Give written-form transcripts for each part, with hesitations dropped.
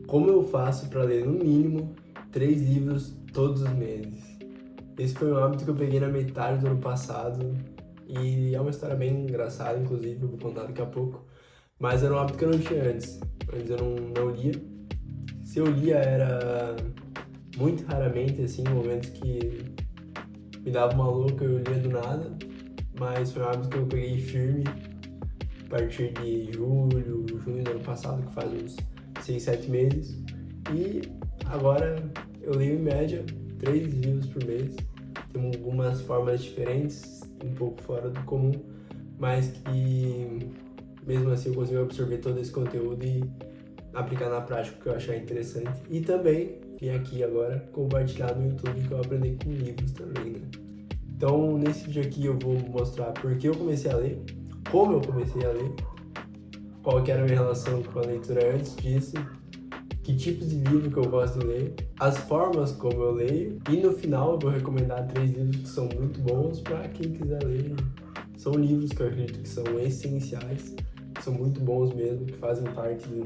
Como eu faço para ler no mínimo 3 livros todos os meses? Esse foi um hábito que eu peguei na metade do ano passado e é uma história bem engraçada, inclusive, eu vou contar daqui a pouco. Mas era um hábito que eu não tinha antes. Antes eu não lia. Se eu lia era muito raramente, assim, momentos que me dava uma louca, eu lia do nada. Mas foi um hábito que eu peguei firme a partir de junho do ano passado, que faz uns 6, 7 meses. E agora eu leio em média 3 livros por mês. Tem algumas formas diferentes, um pouco fora do comum, mas que mesmo assim eu consigo absorver todo esse conteúdo e aplicar na prática o que eu achar interessante. E também vim aqui agora compartilhar no YouTube que eu aprendi com livros também, né? Então, nesse vídeo aqui eu vou mostrar por que eu comecei a ler, como eu comecei a ler, qual que era a minha relação com a leitura antes disso, que tipos de livro que eu gosto de ler, as formas como eu leio, e no final eu vou recomendar 3 livros que são muito bons para quem quiser ler. São livros que eu acredito que são essenciais, que são muito bons mesmo, que fazem parte de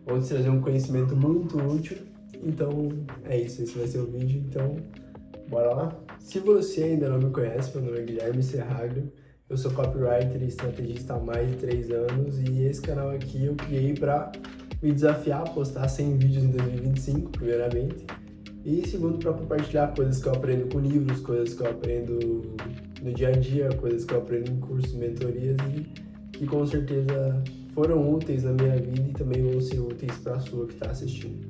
vão te trazer um conhecimento muito útil. Então é isso, esse vai ser o vídeo, então bora lá? Se você ainda não me conhece, meu nome é Guilherme Serraglio, eu sou copywriter e estrategista há mais de 3 anos e esse canal aqui eu criei para me desafiar a postar 100 vídeos em 2025, primeiramente, e segundo, para compartilhar coisas que eu aprendo com livros, coisas que eu aprendo no dia a dia, coisas que eu aprendo em cursos, mentorias e que com certeza foram úteis na minha vida e também vão ser úteis para a sua que está assistindo.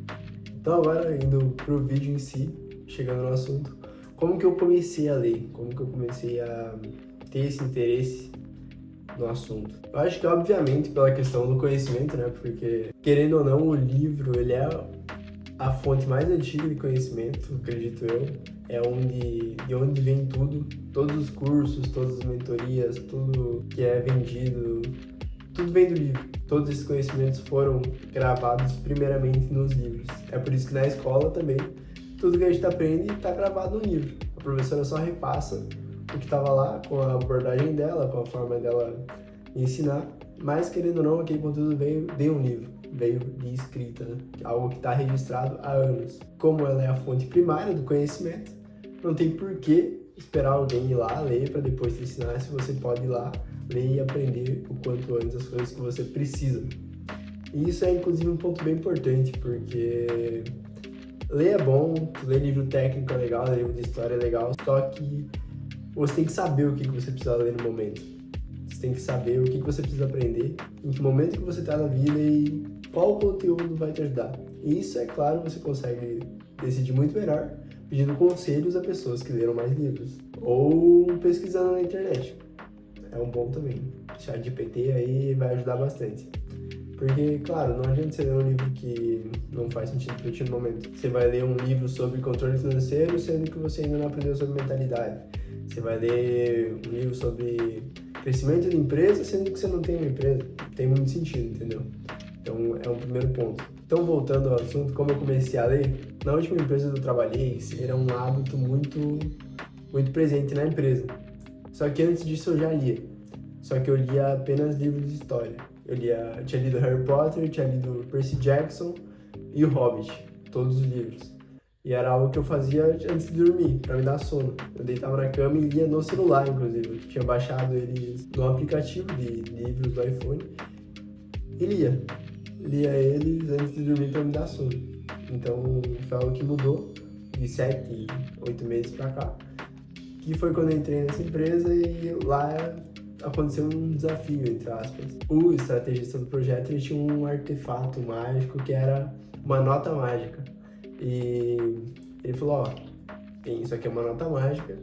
Então agora, indo pro vídeo em si, chegando no assunto, como que eu comecei a ler? Como que eu comecei a ter esse interesse no assunto? Eu acho que, obviamente, pela questão do conhecimento, né? Porque, querendo ou não, o livro, ele é a fonte mais antiga de conhecimento, acredito eu. É de onde vem tudo, todos os cursos, todas as mentorias, tudo que é vendido, tudo vem do livro. Todos esses conhecimentos foram gravados primeiramente nos livros. É por isso que na escola também, tudo que a gente aprende está gravado no livro. A professora só repassa o que estava lá, com a abordagem dela, com a forma dela ensinar, mas querendo ou não, aquele conteúdo veio de um livro, veio de escrita, né? Algo que está registrado há anos. Como ela é a fonte primária do conhecimento, não tem por que esperar alguém ir lá ler para depois te ensinar, se você pode ir lá, ler e aprender o quanto antes as coisas que você precisa. E isso é inclusive um ponto bem importante, porque ler é bom, ler livro técnico é legal, ler livro de história é legal, só que você tem que saber o que você precisa ler no momento. Você tem que saber o que você precisa aprender, em que momento que você está na vida e qual conteúdo vai te ajudar. E isso, é claro, você consegue decidir muito melhor pedindo conselhos a pessoas que leram mais livros ou pesquisando na internet. É um bom também. ChatGPT aí vai ajudar bastante. Porque, claro, não adianta você ler um livro que não faz sentido para ti no momento. Você vai ler um livro sobre controle financeiro, sendo que você ainda não aprendeu sobre mentalidade. Você vai ler um livro sobre crescimento de empresa, sendo que você não tem uma empresa. Tem muito sentido, entendeu? Então, é um primeiro ponto. Então, voltando ao assunto, como eu comecei a ler, na última empresa que eu trabalhei, era um hábito muito presente na empresa. Só que antes disso eu já lia. Só que eu lia apenas livros de história. Eu tinha lido Harry Potter, tinha lido Percy Jackson e O Hobbit, todos os livros. E era algo que eu fazia antes de dormir, para me dar sono. Eu deitava na cama e lia no celular, inclusive. Eu tinha baixado eles no aplicativo de livros do iPhone e lia. Lia eles antes de dormir para me dar sono. Então foi algo que mudou de 7, 8 meses para cá. Que foi quando eu entrei nessa empresa e lá aconteceu um desafio, entre aspas. O estrategista do projeto, ele tinha um artefato mágico que era uma nota mágica. E ele falou, ó, isso aqui é uma nota mágica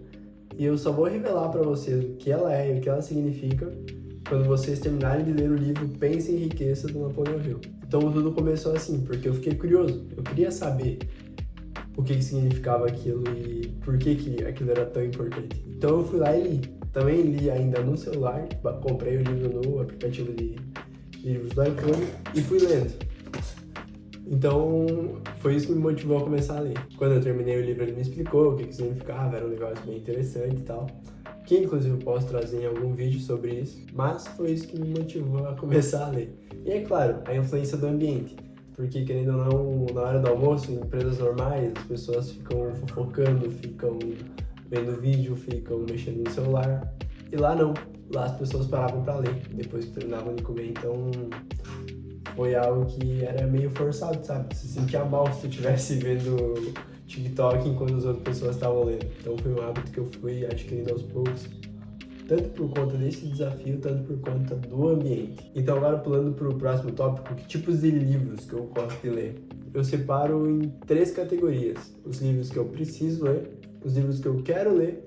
e eu só vou revelar para vocês o que ela é e o que ela significa quando vocês terminarem de ler o livro Pense em Riqueza, do Napoleão Hill. Então tudo começou assim, porque eu fiquei curioso, eu queria saber o que significava aquilo e por que aquilo era tão importante. Então eu fui lá e li. Também li ainda no celular, comprei o livro no aplicativo de livros do iPhone e fui lendo. Então foi isso que me motivou a começar a ler. Quando eu terminei o livro ele me explicou o que significava, era um negócio bem interessante e tal. Que inclusive eu posso trazer em algum vídeo sobre isso, mas foi isso que me motivou a começar a ler. E é claro, a influência do ambiente. Porque, querendo ou não, na hora do almoço, em empresas normais, as pessoas ficam fofocando, ficam vendo vídeo, ficam mexendo no celular. E lá não. Lá as pessoas paravam pra ler depois que terminavam de comer. Então, foi algo que era meio forçado, sabe? Se sentia mal se tu estivesse vendo TikTok enquanto as outras pessoas estavam lendo. Então, foi um hábito que eu fui adquirindo aos poucos, tanto por conta desse desafio, tanto por conta do ambiente. Então, agora pulando para o próximo tópico, que tipos de livros que eu gosto de ler? Eu separo em 3 categorias: os livros que eu preciso ler, os livros que eu quero ler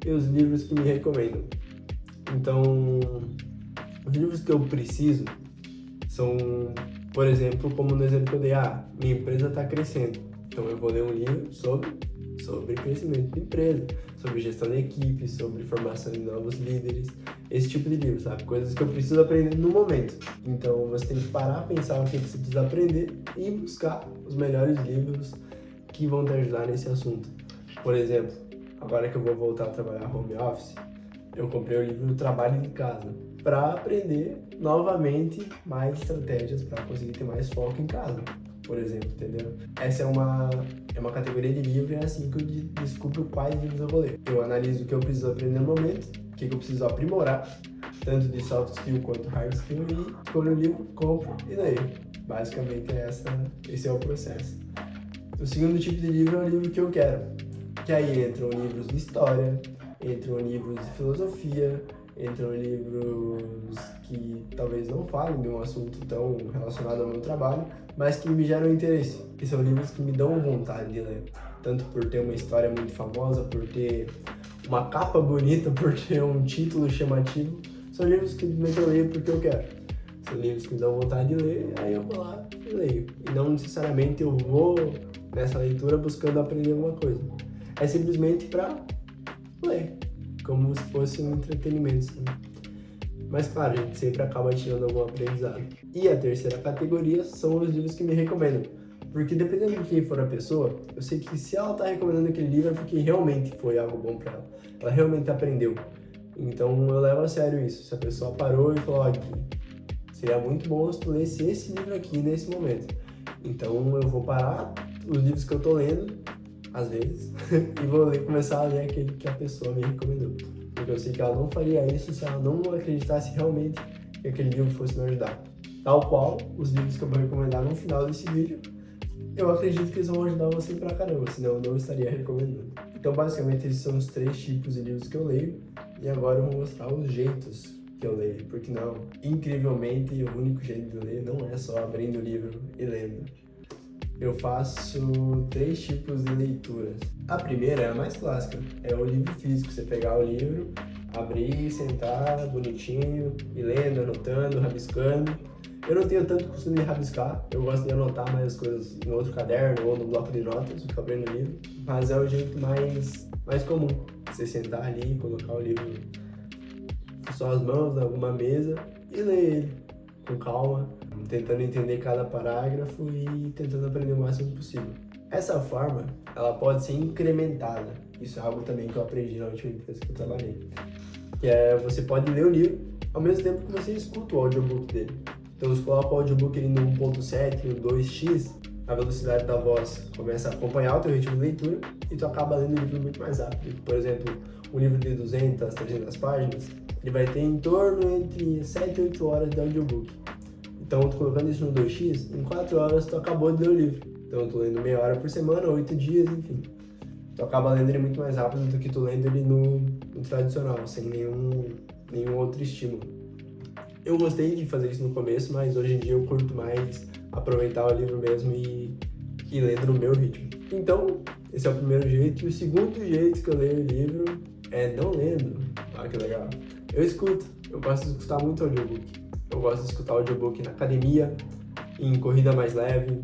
e os livros que me recomendam. Então, os livros que eu preciso são, por exemplo, como no exemplo que eu dei, minha empresa está crescendo, então eu vou ler um livro sobre crescimento de empresa, sobre gestão de equipe, sobre formação de novos líderes, esse tipo de livro, sabe? Coisas que eu preciso aprender no momento. Então você tem que parar, pensar o que você precisa aprender e buscar os melhores livros que vão te ajudar nesse assunto. Por exemplo, agora que eu vou voltar a trabalhar home office, eu comprei o livro Trabalho de Casa para aprender novamente mais estratégias para conseguir ter mais foco em casa, por exemplo, entendeu? Essa é uma categoria de livro e é assim que eu descubro quais livros eu vou ler. Eu analiso o que eu preciso aprender no momento, o que eu preciso aprimorar, tanto de soft skill quanto hard skill, e quando o livro, compro e leio. Basicamente esse é o processo. O segundo tipo de livro é o livro que eu quero, que aí entram livros de história, entram livros de filosofia, entram livros que talvez não falem de um assunto tão relacionado ao meu trabalho, mas que me geram interesse, que são livros que me dão vontade de ler, tanto por ter uma história muito famosa, por ter uma capa bonita, por ter um título chamativo. São livros que eu leio porque eu quero. São livros que me dão vontade de ler, aí eu vou lá e leio. E não necessariamente eu vou nessa leitura buscando aprender alguma coisa. É simplesmente para ler, como se fosse um entretenimento, sabe? Mas claro, a gente sempre acaba tirando algum aprendizado. E a terceira categoria são os livros que me recomendam. Porque dependendo de quem for a pessoa, eu sei que se ela está recomendando aquele livro é porque realmente foi algo bom para ela. Ela realmente aprendeu. Então eu levo a sério isso. Se a pessoa parou e falou, seria muito bom se tu lesse esse livro aqui nesse momento. Então eu vou parar os livros que eu tô lendo, às vezes, e vou começar a ler aquele que a pessoa me recomendou. Porque eu sei que ela não faria isso se ela não acreditasse realmente que aquele livro fosse me ajudar. Tal qual os livros que eu vou recomendar no final desse vídeo, eu acredito que eles vão ajudar você pra caramba, senão eu não estaria recomendando. Então, basicamente, esses são os 3 tipos de livros que eu leio, e agora eu vou mostrar os jeitos que eu leio, porque não, incrivelmente, o único jeito de ler não é só abrindo o livro e lendo. Eu faço 3 tipos de leituras. A primeira é a mais clássica, é o livro físico. Você pegar o livro, abrir, sentar bonitinho, e lendo, anotando, rabiscando. Eu não tenho tanto costume de rabiscar, eu gosto de anotar mais as coisas em outro caderno ou no bloco de notas, fico abrindo o livro. Mas é o jeito mais comum, você sentar ali, colocar o livro com suas mãos, em alguma mesa e ler ele com calma, tentando entender cada parágrafo e tentando aprender o máximo possível. Essa forma, ela pode ser incrementada. Isso é algo também que eu aprendi na última empresa que eu trabalhei. Que é, você pode ler o livro ao mesmo tempo que você escuta o audiobook dele. Então você coloca o audiobook ali no 1.7, no 2x, a velocidade da voz começa a acompanhar o teu ritmo de leitura e tu acaba lendo o livro muito mais rápido. Por exemplo, um livro de 200, 300 páginas, ele vai ter em torno entre 7 e 8 horas de audiobook. Então, tu colocando isso no 2x, em 4 horas tu acabou de ler o livro. Então, eu tô lendo meia hora por semana, 8 dias, enfim. Tu acaba lendo ele muito mais rápido do que tu lendo ele no tradicional, sem nenhum outro estímulo. Eu gostei de fazer isso no começo, mas hoje em dia eu curto mais aproveitar o livro mesmo e lendo no meu ritmo. Então, esse é o primeiro jeito. E o segundo jeito que eu leio o livro é não lendo. Olha que legal. Eu escuto. Eu gosto de escutar muito audiobook. Eu gosto de escutar audiobook na academia, em corrida mais leve,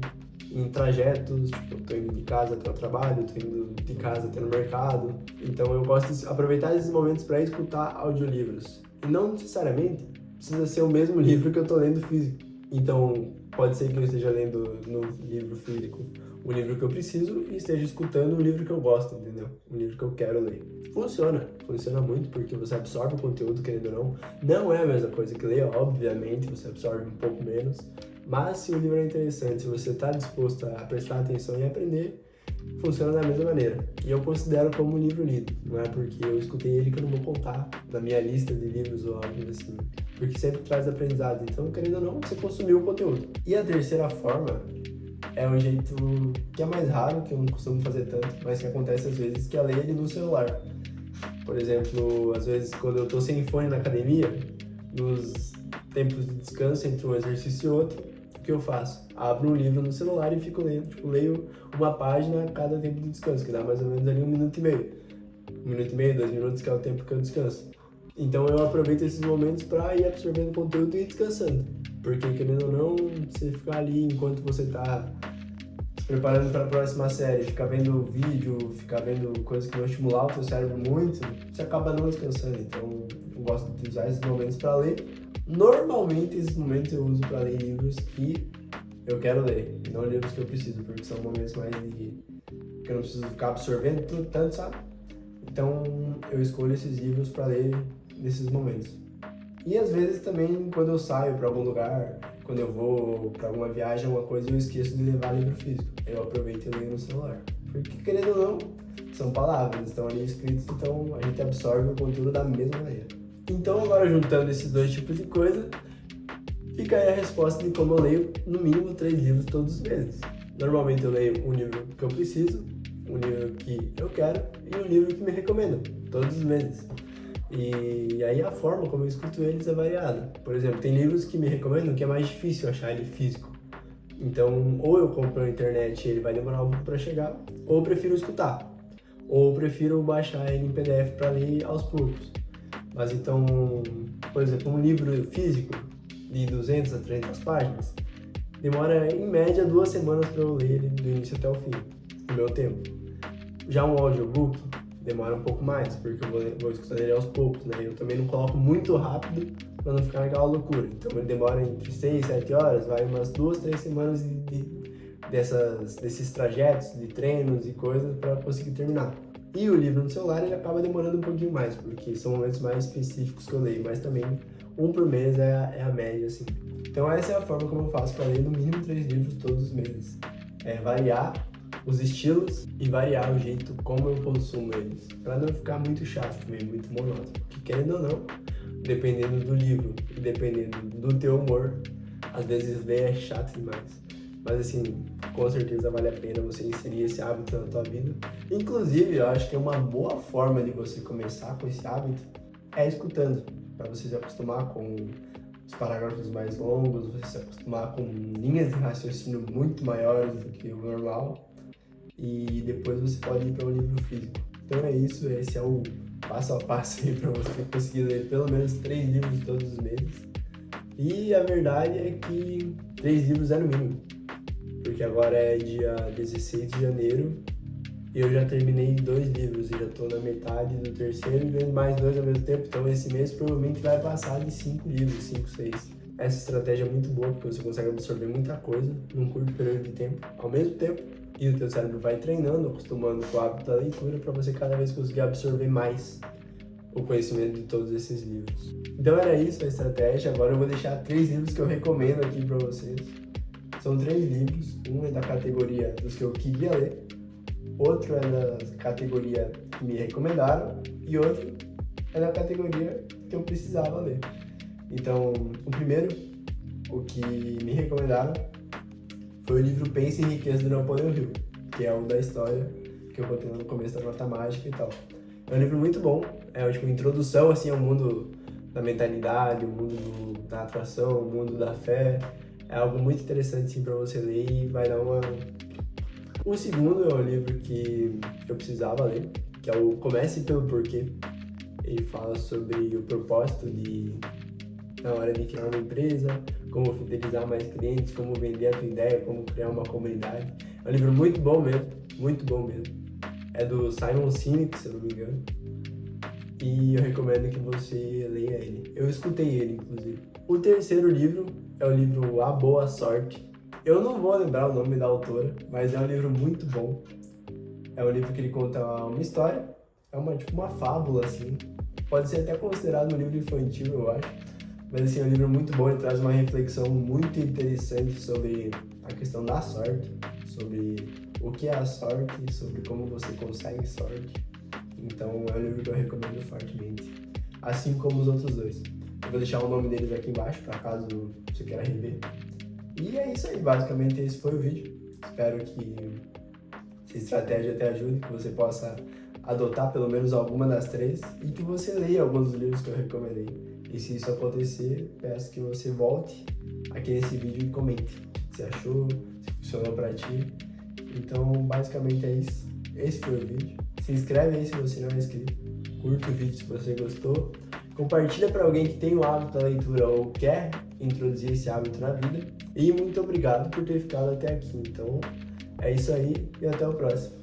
em trajetos, tipo, eu tô indo de casa até o trabalho, tô indo de casa até no mercado. Então eu gosto de aproveitar esses momentos para escutar audiolivros. E não necessariamente precisa ser o mesmo livro que eu tô lendo físico. Então pode ser que eu esteja lendo no livro físico o livro que eu preciso e esteja escutando um livro que eu gosto, entendeu? Um livro que eu quero ler. Funciona muito porque você absorve o conteúdo, querendo ou não. Não é a mesma coisa que ler, obviamente, você absorve um pouco menos, Mas se o livro é interessante, se você está disposto a prestar atenção e aprender, funciona da mesma maneira. E eu considero como um livro lido. Não é porque eu escutei ele que eu não vou contar na minha lista de livros ou algo assim. Porque sempre traz aprendizado. Então, querendo ou não, você consumiu o conteúdo. E a terceira forma é um jeito que é mais raro, que eu não costumo fazer tanto, mas que acontece às vezes, que é ler ele no celular. Por exemplo, às vezes quando eu tô sem fone na academia, nos tempos de descanso entre um exercício e outro, o que eu faço? Abro um livro no celular e fico lendo. Leio uma página a cada tempo de descanso, que dá mais ou menos ali 1 minuto e meio. 1 minuto e meio, 2 minutos, que é o tempo que eu descanso. Então eu aproveito esses momentos para ir absorvendo conteúdo e ir descansando. Porque, querendo ou não, você ficar ali enquanto você tá se preparando para a próxima série, ficar vendo vídeo, ficar vendo coisas que vão estimular o seu cérebro muito, você acaba não descansando. Então eu gosto de usar esses momentos para ler. Normalmente esses momentos eu uso para ler livros que eu quero ler, e não livros que eu preciso, porque são momentos mais que eu não preciso ficar absorvendo tudo tanto, sabe? Então eu escolho esses livros para ler nesses momentos. E às vezes também quando eu saio para algum lugar, quando eu vou para alguma viagem, alguma coisa, eu esqueço de levar livro físico. Eu aproveito e leio no celular. Porque, querendo ou não, são palavras, estão ali escritas, então a gente absorve o conteúdo da mesma maneira. Então agora, juntando esses dois tipos de coisa, fica aí a resposta de como eu leio no mínimo 3 livros todos os meses. Normalmente eu leio um livro que eu preciso, um livro que eu quero e um livro que me recomendam, todos os meses. E aí a forma como eu escuto eles é variada. Por exemplo, tem livros que me recomendam que é mais difícil achar ele físico. Então, ou eu compro na internet e ele vai demorar um pouco para chegar, ou eu prefiro escutar. Ou eu prefiro baixar ele em PDF para ler aos poucos. Mas então, por exemplo, um livro físico de 200 a 300 páginas demora em média 2 semanas para eu ler ele do início até o fim, no meu tempo. Já um audiobook demora um pouco mais, porque eu vou escutando ele aos poucos, né? Eu também não coloco muito rápido para não ficar naquela loucura. Então ele demora entre 6 e 7 horas, vai umas 2, 3 semanas desses trajetos, de treinos e coisas para conseguir terminar. E o livro no celular ele acaba demorando um pouquinho mais, porque são momentos mais específicos que eu leio, mas também um por mês é a média, assim. Então essa é a forma como eu faço para ler no mínimo 3 livros todos os meses. É variar os estilos e variar o jeito como eu consumo eles, para não ficar muito chato também, muito monótono. Porque querendo ou não, dependendo do livro e dependendo do teu humor, às vezes ler é chato demais. Mas assim, com certeza vale a pena você inserir esse hábito na tua vida. Inclusive, eu acho que é uma boa forma de você começar com esse hábito é escutando, para você se acostumar com os parágrafos mais longos, você se acostumar com linhas de raciocínio muito maiores do que o normal. E depois você pode ir para um livro físico. Então é isso, esse é o passo a passo aí para você conseguir ler pelo menos 3 livros todos os meses. E a verdade é que 3 livros é no mínimo, porque agora é dia 16 de janeiro e eu já terminei 2 livros e já estou na metade do terceiro e lendo mais 2 ao mesmo tempo, então esse mês provavelmente vai passar de 5 livros, 5, 6. Essa estratégia é muito boa porque você consegue absorver muita coisa num curto período de tempo, ao mesmo tempo. E o teu cérebro vai treinando, acostumando com o hábito da leitura para você cada vez conseguir absorver mais o conhecimento de todos esses livros. Então era isso a estratégia. Agora eu vou deixar 3 livros que eu recomendo aqui para vocês. São 3 livros. Um é da categoria dos que eu queria ler, outro é da categoria que me recomendaram e outro é da categoria que eu precisava ler. Então, o primeiro, o que me recomendaram, foi o livro Pense em Riqueza do Napoleão Hill, que é o da história que eu contei no começo da Nota Mágica e tal. É um livro muito bom, é tipo uma introdução assim, ao mundo da mentalidade, o mundo da atração, o mundo da fé. É algo muito interessante assim, para você ler e vai dar uma... O segundo é um livro que eu precisava ler, que é o Comece pelo Porquê. Ele fala sobre o propósito na hora de criar uma empresa, como fidelizar mais clientes, como vender a tua ideia, como criar uma comunidade. É um livro muito bom mesmo, muito bom mesmo. É do Simon Sinek, se eu não me engano. E eu recomendo que você leia ele. Eu escutei ele, inclusive. O terceiro livro é o livro A Boa Sorte. Eu não vou lembrar o nome da autora, mas é um livro muito bom. É um livro que ele conta uma história, é tipo uma fábula, assim. Pode ser até considerado um livro infantil, eu acho. Mas assim, é um livro muito bom, ele traz uma reflexão muito interessante sobre a questão da sorte, sobre o que é a sorte, sobre como você consegue sorte. Então é um livro que eu recomendo fortemente, assim como os outros dois. Eu vou deixar o nome deles aqui embaixo, para caso você queira rever. E é isso aí, basicamente esse foi o vídeo. Espero que essa estratégia te ajude, que você possa adotar pelo menos alguma das três e que você leia alguns dos livros que eu recomendei. E se isso acontecer, peço que você volte aqui nesse vídeo e comente o que você achou, se funcionou pra ti. Então, basicamente é isso. Esse foi o vídeo. Se inscreve aí se você não é inscrito. Curta o vídeo se você gostou. Compartilha para alguém que tem o hábito da leitura ou quer introduzir esse hábito na vida. E muito obrigado por ter ficado até aqui. Então, é isso aí e até o próximo.